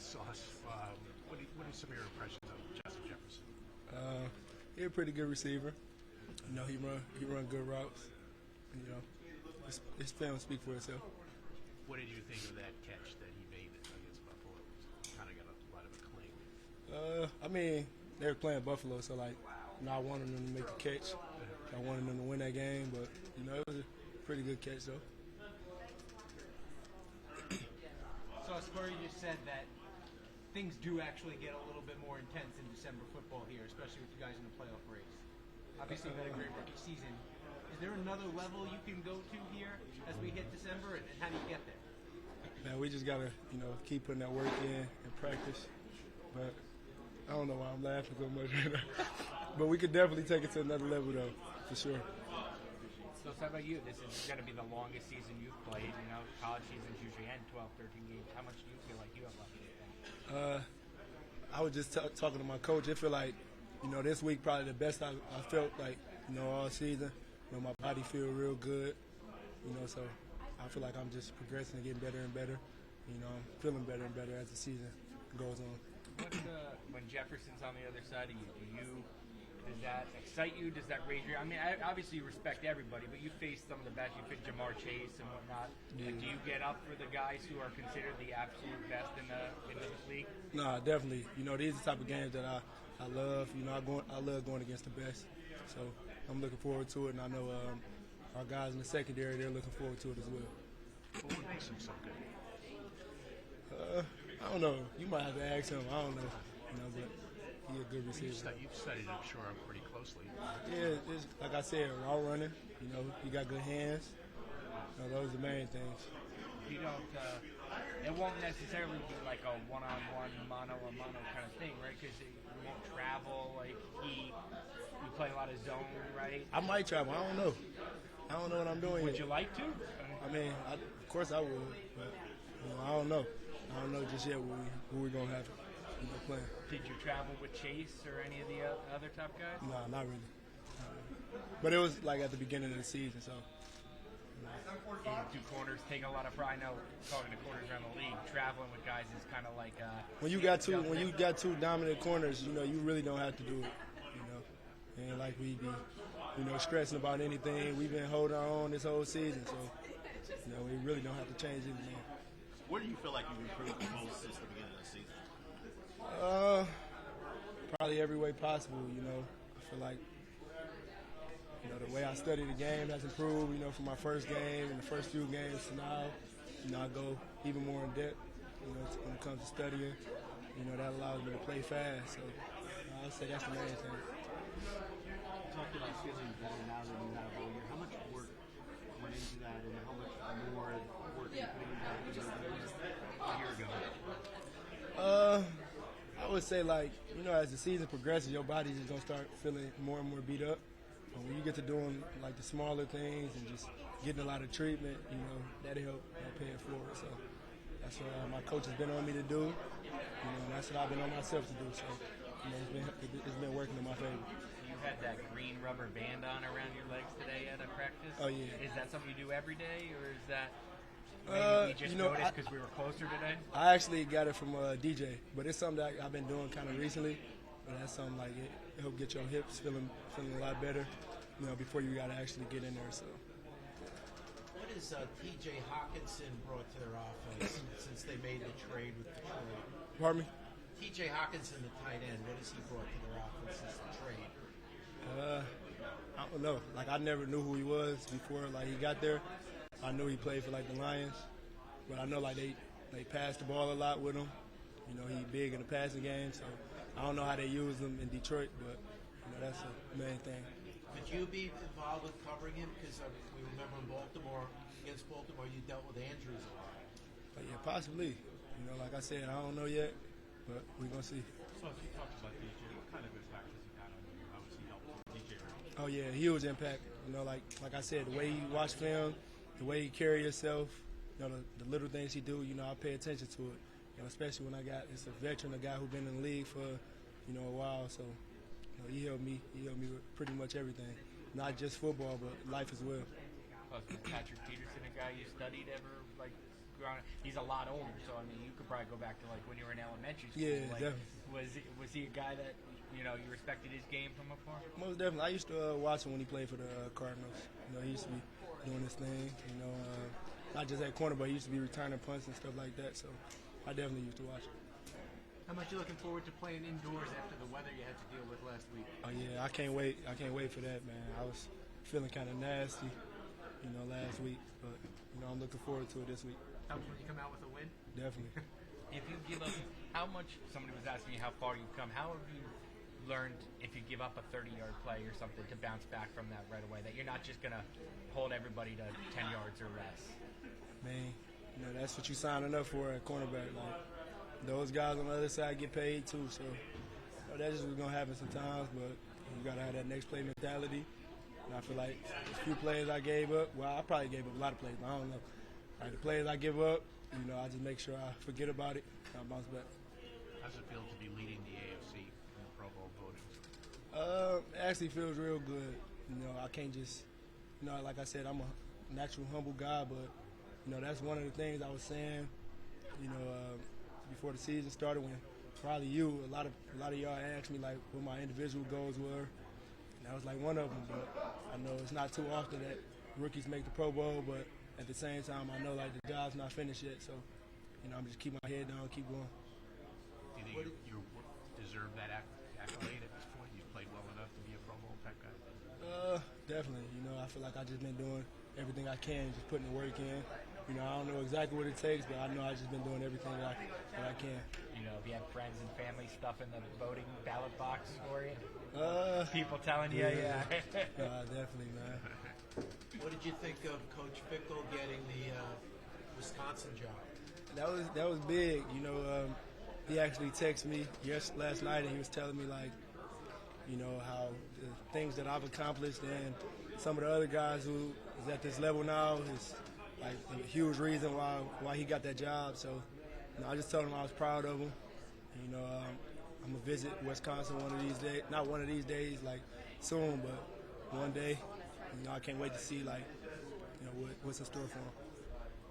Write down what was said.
Sauce. What are some of your impressions of Justin Jefferson? He's a pretty good receiver. He run good routes. His film speak for itself. What did you think of that catch that he made against Buffalo? Kind of got a lot of acclaim. They were playing Buffalo, so I wanted them to make the catch. I wanted them to win that game, but it was a pretty good catch though. Sauce Gardner just said that things do actually get a little bit more intense in December football here, especially with you guys in the playoff race. Obviously, you've had a great rookie season. Is there another level you can go to here as we hit December, and how do you get there? Man, we just gotta, keep putting that work in and practice. But I don't know why I'm laughing so much right now. But we could definitely take it to another level, though, for sure. So how about you? This is going to be the longest season you've played. College seasons usually end 12, 13 games. How much do you feel like you have left in the tank? I was just talking to my coach. I feel like, this week probably the best I felt like, all season. My body feel real good, so I feel like I'm just progressing and getting better and better. I'm feeling better and better as the season goes on. When Jefferson's on the other side of you, does that excite you? Does that raise your? Obviously you respect everybody, but you face some of the best. You fit Jamar Chase and whatnot. Yeah. Do you get up for the guys who are considered the absolute best in this league? No, definitely. These are the type of games that I love. I love going against the best. So I'm looking forward to it, and I know our guys in the secondary, they're looking forward to it as well. What makes him so good? I don't know. You might have to ask him. I don't know. But he's a good receiver. You've studied him, sure, pretty closely. Yeah, it's, like I said, route running. He got good hands. Those are the main things. You don't. It won't necessarily be like a one-on-one, mano-a-mano kind of thing, right? Because you won't travel. You play a lot of zone, right? I might travel. I don't know. I don't know what I'm doing. Would you like to? Of course I would, but I don't know. I don't know just yet who we're gonna have playing. Did you travel with Chase or any of the other top guys? No, not really. But it was like at the beginning of the season, so. Do corners take a lot of pride? I know talking to corners around the league, traveling with guys is kind of like when you got two dominant corners, you really don't have to do it. And like we be, stressing about anything. We've been holding our own this whole season, so we really don't have to change anything. Where do you feel like you've improved the most since the beginning of the season? Probably every way possible. I feel like the way I study the game has improved. From my first game and the first few games to now, I go even more in depth. When it comes to studying, that allows me to play fast. So I'd say that's the main thing. You talked about feeling better now than you have all year. How much work went into that, and how much more work you put into that than a year ago? I would say as the season progresses, your body's just gonna start feeling more and more beat up. But when you get to doing the smaller things and just getting a lot of treatment, that'll help pay it forward. So that's what my coach has been on me to do. And that's what I've been on myself to do. So it's been working in my favor. You had that green rubber band on around your legs today at a practice. Oh yeah. Is that something you do every day, or is that maybe we just noticed because we were closer today? I actually got it from DJ, but it's something that I've been doing kind of recently. But that's something it help get your hips feeling a lot better, before you got to actually get in there. So. What has T.J. Hawkinson brought to their offense since they made the trade with Detroit? Pardon me? T.J. Hawkinson, the tight end, what has he brought to their offense since the trade? I don't know. I never knew who he was before he got there. I knew he played for the Lions, but I know they passed the ball a lot with him. He big in the passing game, so I don't know how they use him in Detroit, but that's the main thing. Could you be involved with covering him? Because we remember against Baltimore, you dealt with Andrews a lot. Yeah, possibly. Like I said, I don't know yet, but we're gonna see. So if you talked about DJ, what kind of impact has he had on you? How has he helped DJ? Oh yeah, huge impact. Like I said, the way he watch film, the way he carry himself, the little things he do, I pay attention to it. Especially when it's a veteran, a guy who's been in the league for, a while. So, he helped me. He helped me with pretty much everything, not just football, but life as well. Was Patrick Peterson a guy you studied ever he's a lot older. So I mean, you could probably go back to like when you were in elementary school. Yeah, like, definitely. was he a guy that you respected his game from afar? Most definitely. I used to watch him when he played for the Cardinals. He used to be doing his thing. Not just at corner, but he used to be returning punts and stuff like that. So I definitely used to watch him. How much you looking forward to playing indoors after the weather you had to deal with last week? Oh yeah, I can't wait. I can't wait for that, man. I was feeling kind of nasty, last week, but I'm looking forward to it this week. Helps when you come out with a win? Definitely. If you give up, how much? Somebody was asking you how far you've come. How have you learned if you give up a 30-yard play or something to bounce back from that right away? That you're not just gonna hold everybody to 10 yards or less. Man, that's what you're signing up for at cornerback. Like those guys on the other side get paid too, so that's just what's gonna happen sometimes. But you gotta have that next play mentality. And I feel like the few plays I gave up, well, I probably gave up a lot of plays, but I don't know. Like the plays I give up, I just make sure I forget about it and I bounce back. How's it feel to be leading the AFC in the Pro Bowl voting? It actually feels real good. I can't just, like I said, I'm a natural humble guy, but that's one of the things I was saying, before the season started when probably a lot of y'all asked me like what my individual goals were. And that was like one of them, but I know it's not too often that rookies make the Pro Bowl, but at the same time, I know like the job's not finished yet, so I'm just keep my head down, keep going. Do you think you deserve that accolade at this point? You've played well enough to be a Pro Bowl type guy? Definitely. I feel like I've just been doing everything I can, just putting the work in. I don't know exactly what it takes, but I know I've just been doing everything that I can. If you have friends and family stuff in the voting ballot box for you, people telling you, yeah. Definitely, man. What did you think of Coach Fickle getting the Wisconsin job? That was big. He actually texted me last night, and he was telling me like, how the things that I've accomplished and some of the other guys who is at this level now is like a huge reason why he got that job. So, I just told him I was proud of him. I'm gonna visit Wisconsin one of these days. Not one of these days, like soon, but one day. I can't wait to see like, what's in store for him.